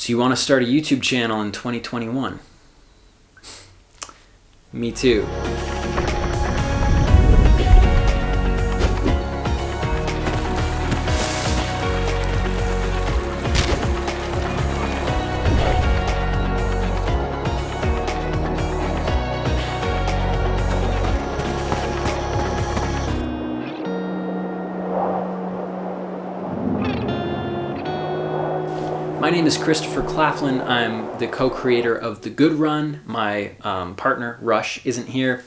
So you want to start a YouTube channel in 2021? Me too. My name is Christopher Claflin. I'm the co-creator of The Good Run. My partner, Rush, isn't here.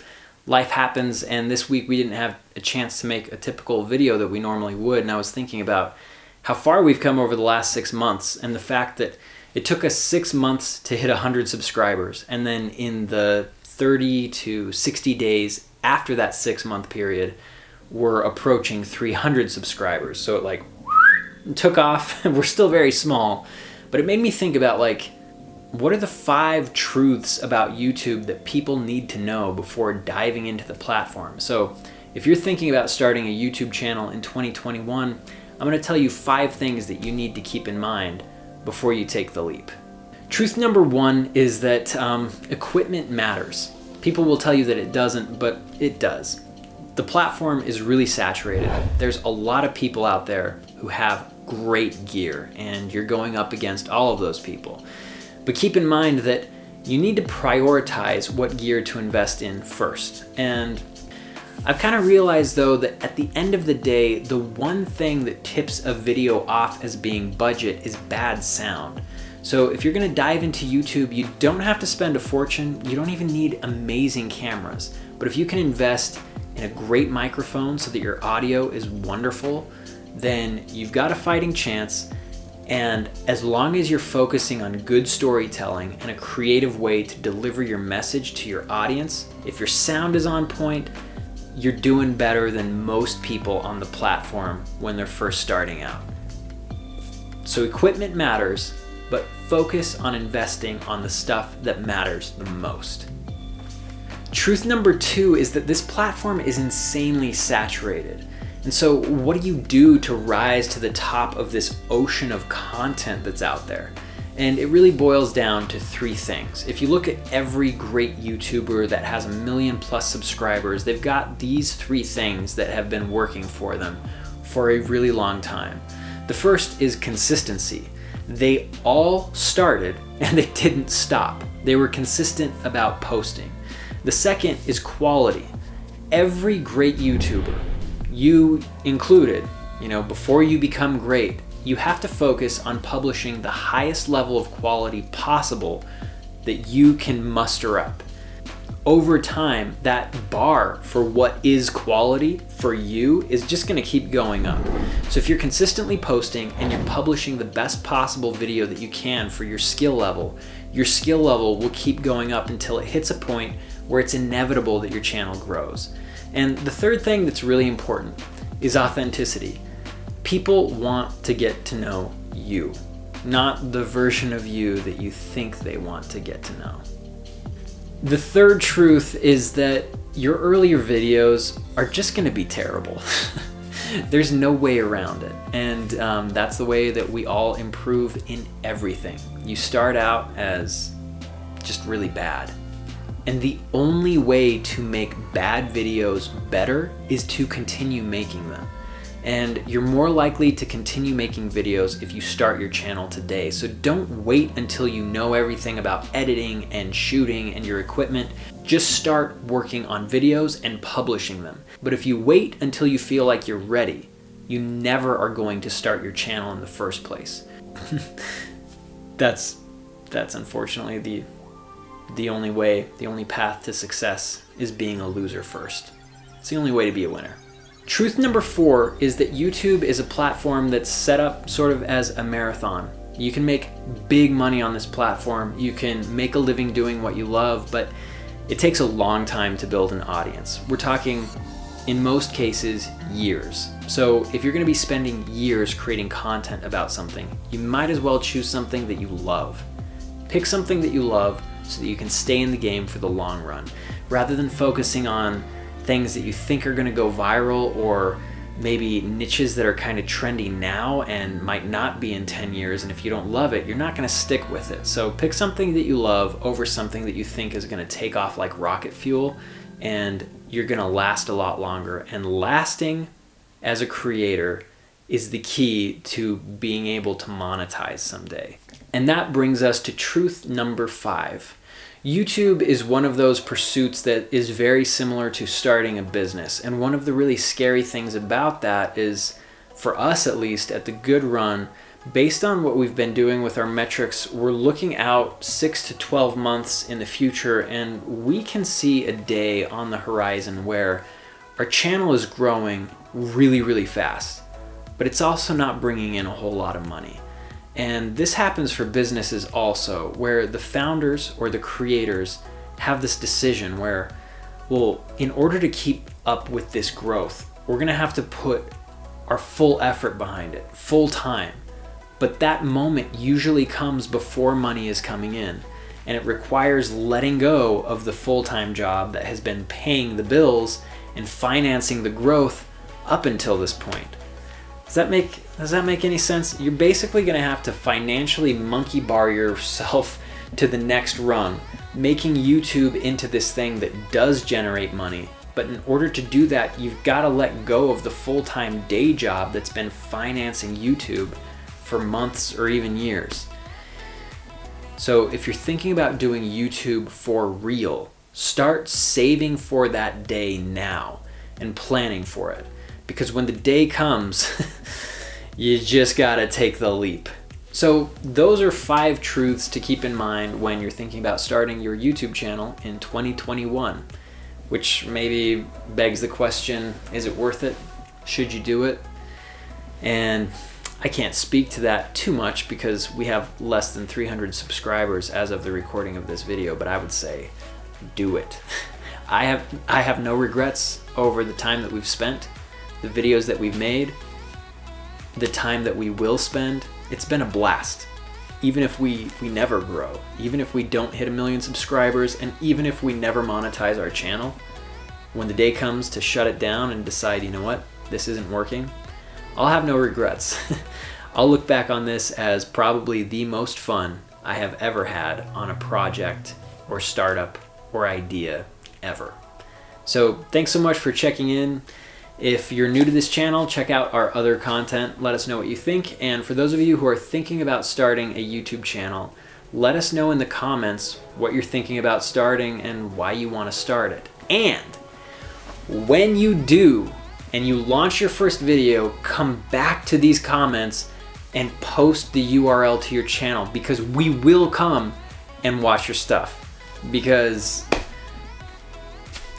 Life happens, and this week we didn't have a chance to make a typical video that we normally would, and I was thinking about how far we've come over the last 6 months, and the fact that it took us 6 months to hit 100 subscribers, and then in the 30 to 60 days after that 6-month period, we're approaching 300 subscribers. So it took off. We're still very small, but it made me think about what are the 5 truths about YouTube that people need to know before diving into the platform. So if you're thinking about starting a YouTube channel in 2021, I'm going to tell you 5 things that you need to keep in mind before you take the leap. Truth number 1 is that equipment matters. People will tell you that it doesn't, but it does. The platform is really saturated. There's a lot of people out there who have great gear, and you're going up against all of those people. But keep in mind that you need to prioritize what gear to invest in first. And I've kind of realized though that at the end of the day, the one thing that tips a video off as being budget is bad sound. So if you're gonna dive into YouTube, you don't have to spend a fortune. You don't even need amazing cameras. But if you can invest in a great microphone so that your audio is wonderful, then you've got a fighting chance. And as long as you're focusing on good storytelling and a creative way to deliver your message to your audience, if your sound is on point, you're doing better than most people on the platform when they're first starting out. So equipment matters, but focus on investing on the stuff that matters the most. Truth number 2 is that this platform is insanely saturated. And so what do you do to rise to the top of this ocean of content that's out there? And it really boils down to 3 things. If you look at every great YouTuber that has 1 million+ subscribers, they've got these 3 things that have been working for them for a really long time. The first is consistency. They all started and they didn't stop. They were consistent about posting. The second is quality. Every great YouTuber, you included, before you become great, you have to focus on publishing the highest level of quality possible that you can muster up. Over time, that bar for what is quality for you is just gonna keep going up. So if you're consistently posting and you're publishing the best possible video that you can for your skill level will keep going up until it hits a point where it's inevitable that your channel grows. And the third thing that's really important is authenticity. People want to get to know you, not the version of you that you think they want to get to know. The third truth is that your earlier videos are just gonna be terrible. There's no way around it. And that's the way that we all improve in everything. You start out as just really bad. And the only way to make bad videos better is to continue making them. And you're more likely to continue making videos if you start your channel today. So don't wait until you know everything about editing and shooting and your equipment. Just start working on videos and publishing them. But if you wait until you feel like you're ready, you never are going to start your channel in the first place. That's unfortunately the only way, the only path to success is being a loser first. It's the only way to be a winner. Truth number 4 is that YouTube is a platform that's set up sort of as a marathon. You can make big money on this platform. You can make a living doing what you love, but it takes a long time to build an audience. We're talking, in most cases, years. So if you're gonna be spending years creating content about something, you might as well choose something that you love. Pick something that you love so that you can stay in the game for the long run, rather than focusing on things that you think are gonna go viral or maybe niches that are kind of trendy now and might not be in 10 years. And if you don't love it, you're not going to stick with it. So pick something that you love over something that you think is going to take off like rocket fuel, and you're going to last a lot longer. And lasting as a creator is the key to being able to monetize someday. And that brings us to truth number 5. YouTube is one of those pursuits that is very similar to starting a business. And one of the really scary things about that is, for us at least at The Good Run, based on what we've been doing with our metrics, we're looking out 6 to 12 months in the future, and we can see a day on the horizon where our channel is growing really, really fast, but it's also not bringing in a whole lot of money. And this happens for businesses also, where the founders or the creators have this decision where, well, in order to keep up with this growth, we're gonna have to put our full effort behind it, full time. But that moment usually comes before money is coming in, and it requires letting go of the full-time job that has been paying the bills and financing the growth up until this point. Does that make any sense? You're basically going to have to financially monkey bar yourself to the next rung, making YouTube into this thing that does generate money. But in order to do that, you've got to let go of the full-time day job that's been financing YouTube for months or even years. So if you're thinking about doing YouTube for real, start saving for that day now and planning for it. Because when the day comes, you just gotta take the leap. So those are 5 truths to keep in mind when you're thinking about starting your YouTube channel in 2021, which maybe begs the question, is it worth it? Should you do it? And I can't speak to that too much because we have less than 300 subscribers as of the recording of this video, but I would say do it. I have no regrets over the time that we've spent, the videos that we've made, the time that we will spend. It's been a blast. Even if we never grow, even if we don't hit 1 million subscribers, and even if we never monetize our channel, when the day comes to shut it down and decide, you know what, this isn't working, I'll have no regrets. I'll look back on this as probably the most fun I have ever had on a project or startup or idea ever. So thanks so much for checking in. If you're new to this channel, check out our other content. Let us know what you think. And for those of you who are thinking about starting a YouTube channel, let us know in the comments what you're thinking about starting and why you want to start it. And when you do, and you launch your first video, come back to these comments and post the URL to your channel, because we will come and watch your stuff, because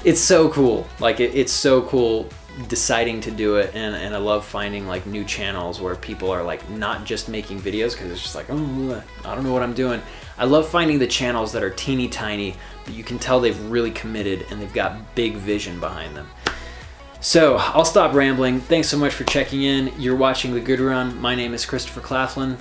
it's so cool. Like it's so cool deciding to do it, and I love finding like new channels where people are like not just making videos because it's just like, oh, I don't know what I'm doing. I love finding the channels that are teeny tiny, but you can tell they've really committed and they've got big vision behind them. So I'll stop rambling. Thanks so much for checking in. You're watching The Good Run. My name is Christopher Claflin.